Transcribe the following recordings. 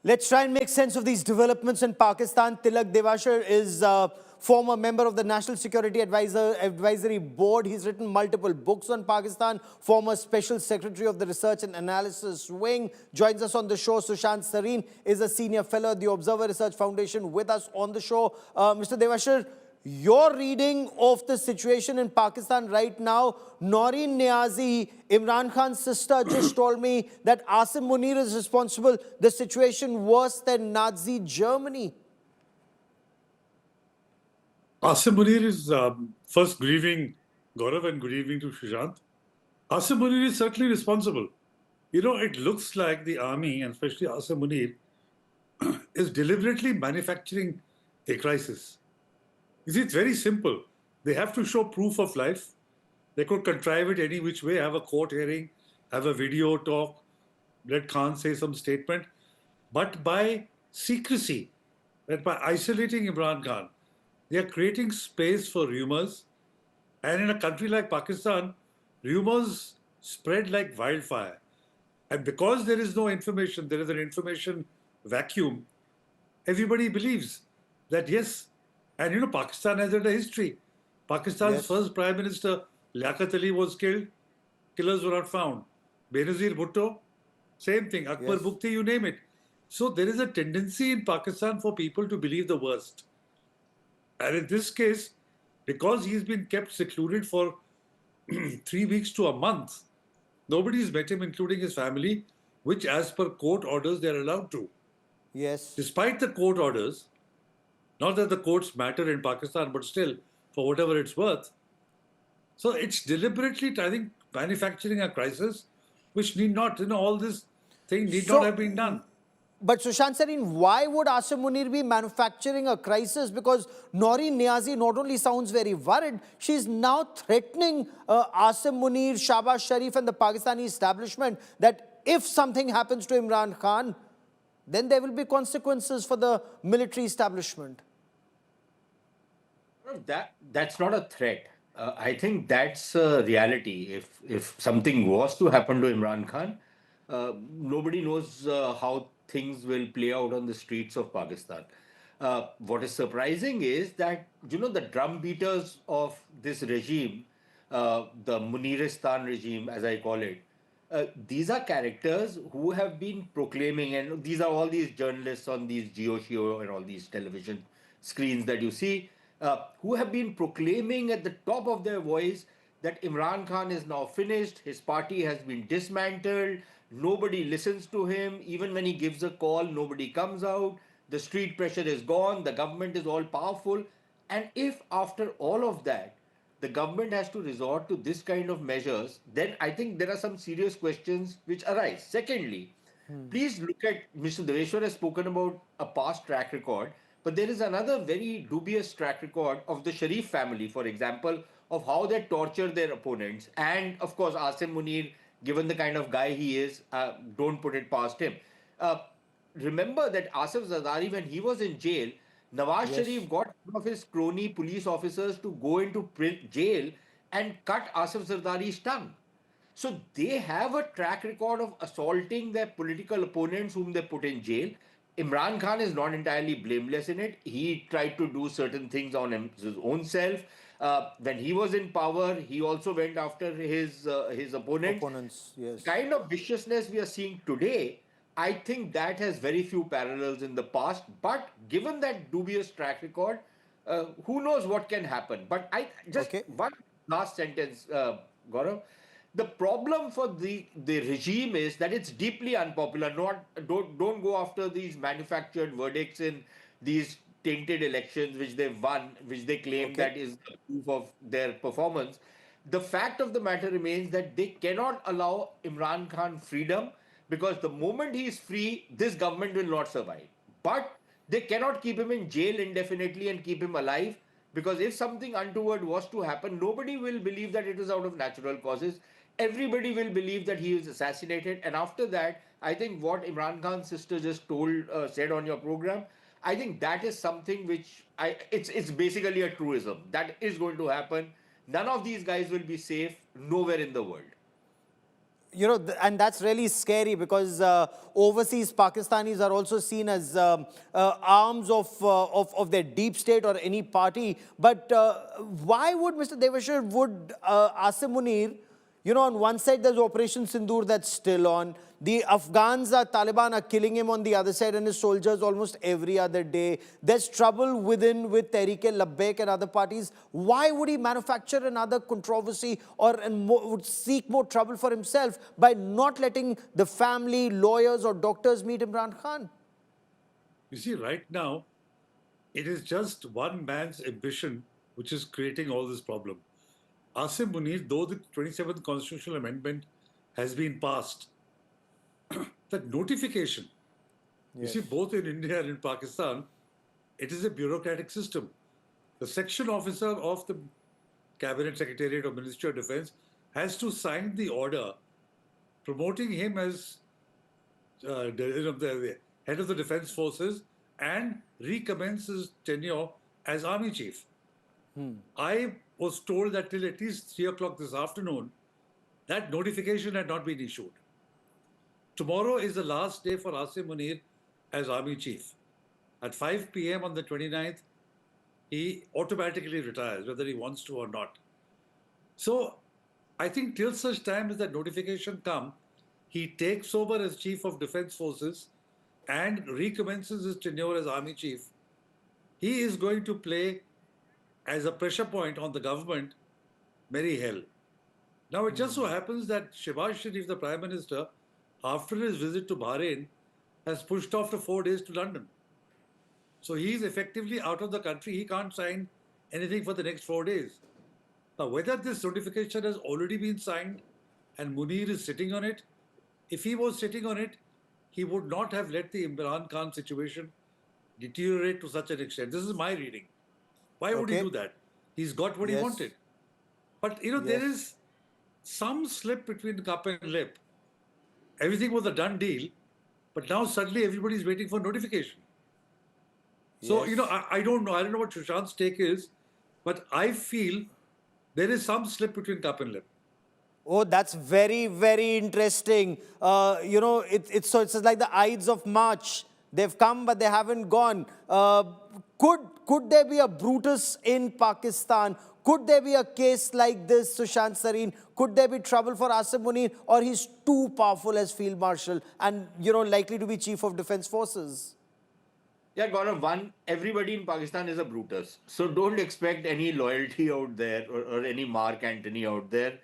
Let's try and make sense of these developments in Pakistan. Tilak Devashar is a former member of the National Security Advisory Board. He's written multiple books on Pakistan. Former Special Secretary of the Research and Analysis Wing. Joins us on the show. Sushant Sareen is a senior fellow at the Observer Research Foundation with us on the show. Mr. Devashar, your reading of the situation in Pakistan right now, Noreen Niazi, Imran Khan's sister, just told me that Asim Munir is responsible. The situation worse than Nazi Germany. Asim Munir is first grieving Gaurav and good evening to Sushant. Asim Munir is certainly responsible. You know, it looks like the army, and especially Asim Munir, is deliberately manufacturing a crisis. You see, it's very simple. They have to show proof of life. They could contrive it any which way, have a court hearing, have a video talk, let Khan say some statement. But by secrecy, that by isolating Imran Khan, they are creating space for rumors. And in a country like Pakistan, rumors spread like wildfire. And because there is no information, there is an information vacuum, everybody believes that yes, and you know, Pakistan has had a history. Pakistan's first Prime Minister, Liaquat Ali, was killed. Killers were not found. Benazir Bhutto, same thing. Akbar Bukti, you name it. So there is a tendency in Pakistan for people to believe the worst. And in this case, because he's been kept secluded for 3 weeks to a month, nobody's met him, including his family, which as per court orders, they're allowed to. Yes. Despite the court orders, not that the courts matter in Pakistan, but still, for whatever it's worth. So it's deliberately, I think, manufacturing a crisis which need not, you know, all this thing need not have been done. But Sushant Sareen, why would Asim Munir be manufacturing a crisis? Because Noreen Niazi not only sounds very worried, she's now threatening Asim Munir, Shahbaz Sharif and the Pakistani establishment that if something happens to Imran Khan, then there will be consequences for the military establishment. That's not a threat. I think that's a reality. If something was to happen to Imran Khan, nobody knows how things will play out on the streets of Pakistan. What is surprising is that, you know, the drum beaters of this regime, the Muniristan regime, as I call it, these are characters who have been proclaiming, and these are all these journalists on these Geo Show and all these television screens that you see, who have been proclaiming at the top of their voice that Imran Khan is now finished, his party has been dismantled, nobody listens to him, even when he gives a call, nobody comes out, the street pressure is gone, the government is all powerful. And if after all of that, the government has to resort to this kind of measures, then I think there are some serious questions which arise. Secondly, please look at, Mr. Deveshwar has spoken about a past track record, but there is another very dubious track record of the Sharif family, for example, of how they torture their opponents. And of course, Asim Munir, given the kind of guy he is, don't put it past him. Remember that Asif Zardari, when he was in jail, Nawaz Sharif got one of his crony police officers to go into jail and cut Asif Zardari's tongue. So they have a track record of assaulting their political opponents whom they put in jail. Imran Khan is not entirely blameless in it. He tried to do certain things on his own self. When he was in power, he also went after his opponents. Yes. The kind of viciousness we are seeing today, I think that has very few parallels in the past. But given that dubious track record, who knows what can happen? But I just one last sentence, Gaurav. The problem for the regime is that it's deeply unpopular. Don't go after these manufactured verdicts in these tainted elections which they've won, which they claim that is the proof of their performance. The fact of the matter remains that they cannot allow Imran Khan freedom, because the moment he is free, this government will not survive. But they cannot keep him in jail indefinitely and keep him alive, because if something untoward was to happen, nobody will believe that it was out of natural causes. Everybody will believe that he was assassinated. And after that, I think what Imran Khan's sister just said on your program, I think that is something which it's basically a truism. That is going to happen. None of these guys will be safe nowhere in the world. and that's really scary because overseas Pakistanis are also seen as arms of their deep state or any party. But why would Mr. Devashir, would Asim Munir, on one side there's Operation Sindoor that's still on. The Afghans, Taliban are killing him on the other side and his soldiers almost every other day. There's trouble within with Tehreek-e-Labbaik and other parties. Why would he manufacture another controversy would seek more trouble for himself by not letting the family, lawyers or doctors meet Imran Khan? You see, right now, it is just one man's ambition which is creating all this problem. Asim Munir, though the 27th Constitutional Amendment has been passed, that notification, you see, both in India and in Pakistan, it is a bureaucratic system. The section officer of the Cabinet Secretariat or Ministry of Defense has to sign the order promoting him as the head of the Defense Forces and recommence his tenure as Army Chief. I was told that till at least 3 o'clock this afternoon, that notification had not been issued. Tomorrow is the last day for Asim Munir as Army Chief. At 5 p.m. on the 29th, he automatically retires, whether he wants to or not. So I think till such time as that notification comes, he takes over as Chief of Defense Forces and recommences his tenure as Army Chief. He is going to play as a pressure point on the government, merry hell. Now, it just so happens that Shehbaz Sharif, the Prime Minister, after his visit to Bahrain, has pushed off for 4 days to London. So he is effectively out of the country. He can't sign anything for the next 4 days. Now, whether this notification has already been signed and Munir is sitting on it, if he was sitting on it, he would not have let the Imran Khan situation deteriorate to such an extent. This is my reading. Why would he do that? He's got what he wanted. But, there is some slip between cup and lip. Everything was a done deal, but now suddenly everybody's waiting for notification. So, I don't know. I don't know what Sushant's take is, but I feel there is some slip between cup and lip. Oh, that's very, very interesting. It's like the Ides of March. They've come, but they haven't gone. Could there be a Brutus in Pakistan? Could there be a case like this, Sushant Sareen? Could there be trouble for Asim Munir, or he's too powerful as Field Marshal and, likely to be Chief of Defense Forces? Yeah, Gaurav, everybody in Pakistan is a Brutus. So don't expect any loyalty out there or any Mark Antony out there.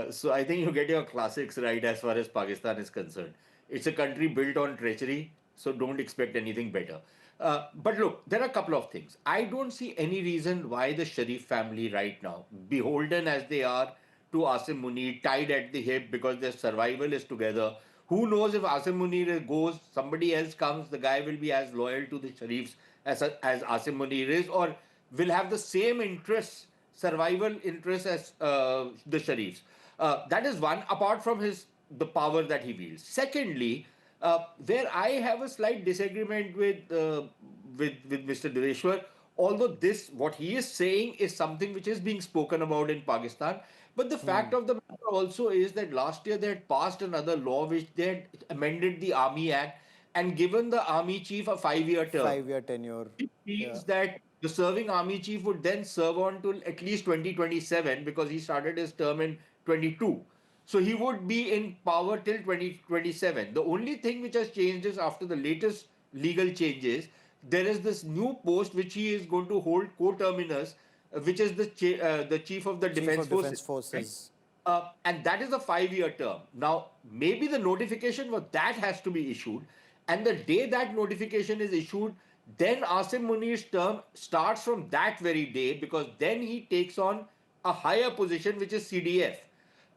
So I think you get your classics right as far as Pakistan is concerned. It's a country built on treachery, so don't expect anything better. But look, there are a couple of things. I don't see any reason why the Sharif family right now, beholden as they are to Asim Munir, tied at the hip because their survival is together. Who knows if Asim Munir goes, somebody else comes, the guy will be as loyal to the Sharifs as Asim Munir is, or will have the same interests, survival interests as the Sharifs. That is one, apart from the power that he wields. Secondly, where I have a slight disagreement with Mr. Deveshwar, although what he is saying is something which is being spoken about in Pakistan, but the fact of the matter also is that last year they had passed another law which they had amended the Army Act and given the Army Chief a 5-year term. 5-year tenure. It means that the serving Army Chief would then serve on till at least 2027 because he started his term in 22. So he would be in power till 2027. The only thing which has changed is after the latest legal changes, there is this new post which he is going to hold co-terminus, which is the Chief of the Defense Forces. And that is a 5-year term. Now, maybe the notification for that has to be issued. And the day that notification is issued, then Asim Munir's term starts from that very day because then he takes on a higher position, which is CDF.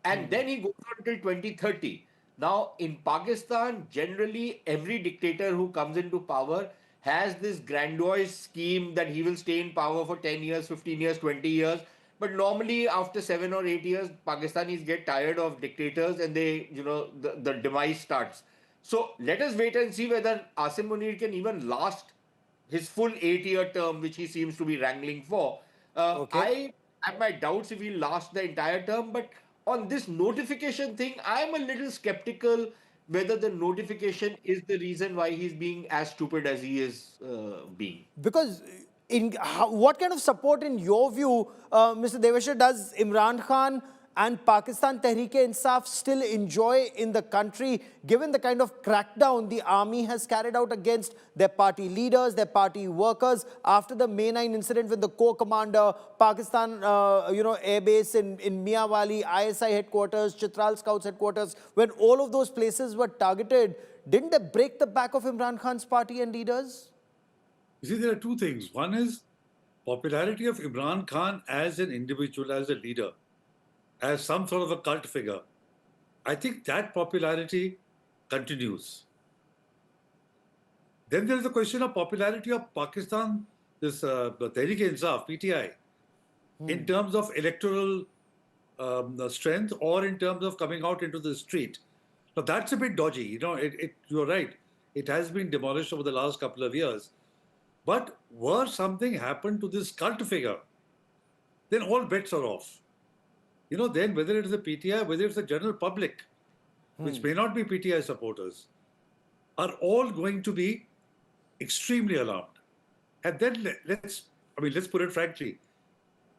And then he goes on till 2030. Now, in Pakistan, generally, every dictator who comes into power has this grandiose scheme that he will stay in power for 10 years, 15 years, 20 years. But normally, after 7 or 8 years, Pakistanis get tired of dictators and the demise starts. So let us wait and see whether Asim Munir can even last his full 8-year term, which he seems to be wrangling for. I have my doubts if he'll last the entire term, but on this notification thing, I'm a little skeptical whether the notification is the reason why he's being as stupid as he is being. Because what kind of support, in your view, Mr. Devashir, does Imran Khan and Pakistan Tehreek-e-Insaf still enjoy in the country, given the kind of crackdown the army has carried out against their party leaders, their party workers, after the May 9 incident with the corps commander, Pakistan, air base in Miawali, ISI headquarters, Chitral Scouts headquarters, when all of those places were targeted, didn't they break the back of Imran Khan's party and leaders? You see, there are two things. One is popularity of Imran Khan as an individual, as a leader, as some sort of a cult figure. I think that popularity continues. Then there is the question of popularity of Pakistan, this Tehreek-e-Insaf, PTI, in terms of electoral strength or in terms of coming out into the street. Now that's a bit dodgy. You're right. It has been demolished over the last couple of years. But were something happened to this cult figure, then all bets are off. Then whether it is the PTI, whether it's the general public, which may not be PTI supporters, are all going to be extremely alarmed. And then let's put it frankly,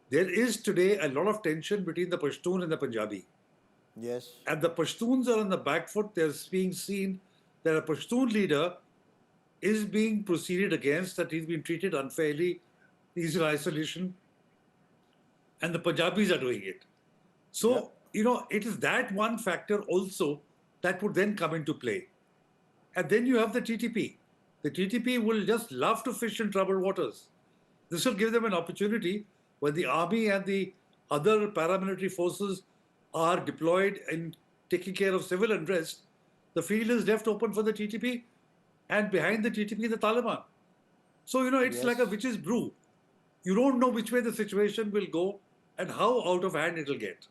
there is today a lot of tension between the Pashtun and the Punjabi. Yes. And the Pashtuns are on the back foot. There's being seen that a Pashtun leader is being proceeded against, that he's been treated unfairly, he's in isolation, and the Punjabis are doing it. So, it is that one factor also that would then come into play. And then you have the TTP. The TTP will just love to fish in troubled waters. This will give them an opportunity when the army and the other paramilitary forces are deployed in taking care of civil unrest. The field is left open for the TTP, and behind the TTP, the Taliban. So, it's like a witch's brew. You don't know which way the situation will go and how out of hand it will get.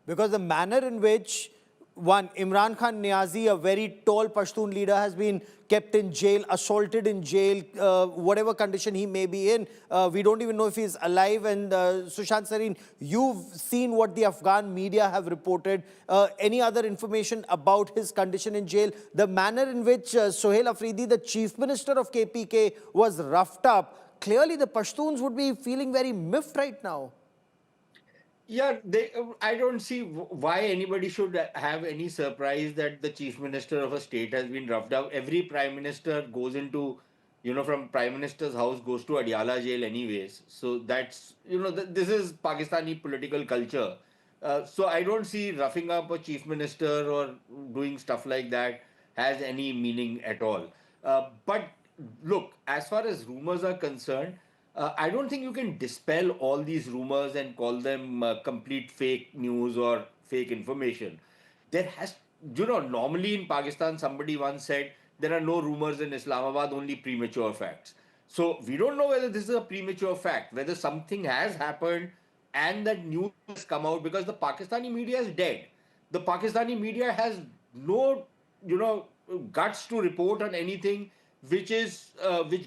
Because the manner in which, one, Imran Khan Niazi, a very tall Pashtun leader, has been kept in jail, assaulted in jail, whatever condition he may be in. We don't even know if he's alive. And Sushant Sareen, you've seen what the Afghan media have reported. Any other information about his condition in jail? The manner in which Sohail Afridi, the chief minister of KPK, was roughed up. Clearly, the Pashtuns would be feeling very miffed right now. Yeah, I don't see why anybody should have any surprise that the chief minister of a state has been roughed up. Every prime minister goes into, from prime minister's house goes to Adiala jail anyways. So that's, this is Pakistani political culture. So I don't see roughing up a chief minister or doing stuff like that has any meaning at all. But look, as far as rumors are concerned, I don't think you can dispel all these rumors and call them complete fake news or fake information. There has, normally in Pakistan, somebody once said there are no rumors in Islamabad, only premature facts. So we don't know whether this is a premature fact, whether something has happened and that news has come out, because the Pakistani media is dead. The Pakistani media has no, guts to report on anything which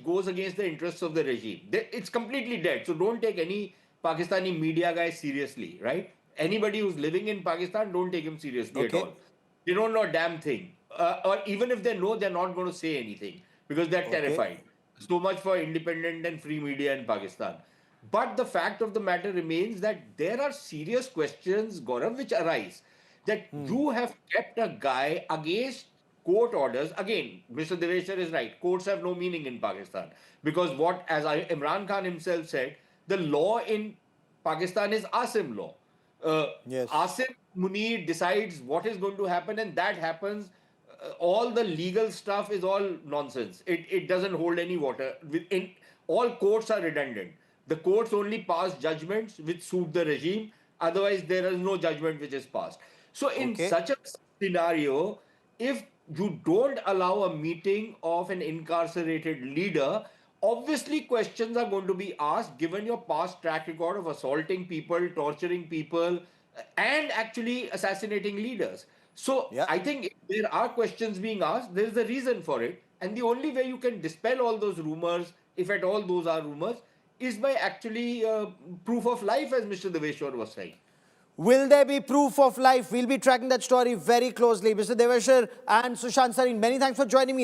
goes against the interests of the regime. It's completely dead. So don't take any Pakistani media guy seriously, right? Anybody who's living in Pakistan, don't take him seriously at all. They don't know a damn thing. Or even if they know, they're not going to say anything because they're terrified. So much for independent and free media in Pakistan. But the fact of the matter remains that there are serious questions, Gaurav, which arise. That you have kept a guy against court orders. Again, Mr. Deveshwar is right. Courts have no meaning in Pakistan. Because Imran Khan himself said, the law in Pakistan is Asim law. Asim Munir decides what is going to happen, and that happens. All the legal stuff is all nonsense. It doesn't hold any water. All courts are redundant. The courts only pass judgments which suit the regime. Otherwise, there is no judgment which is passed. So in such a scenario, if you don't allow a meeting of an incarcerated leader, obviously questions are going to be asked given your past track record of assaulting people, torturing people, and actually assassinating leaders. So I think if there are questions being asked, there is a reason for it. And the only way you can dispel all those rumors, if at all those are rumors, is by actually proof of life, as Mr. Deveshwar was saying. Will there be proof of life? We'll be tracking that story very closely. Mr. Devashir and Sushant Sareen, many thanks for joining me.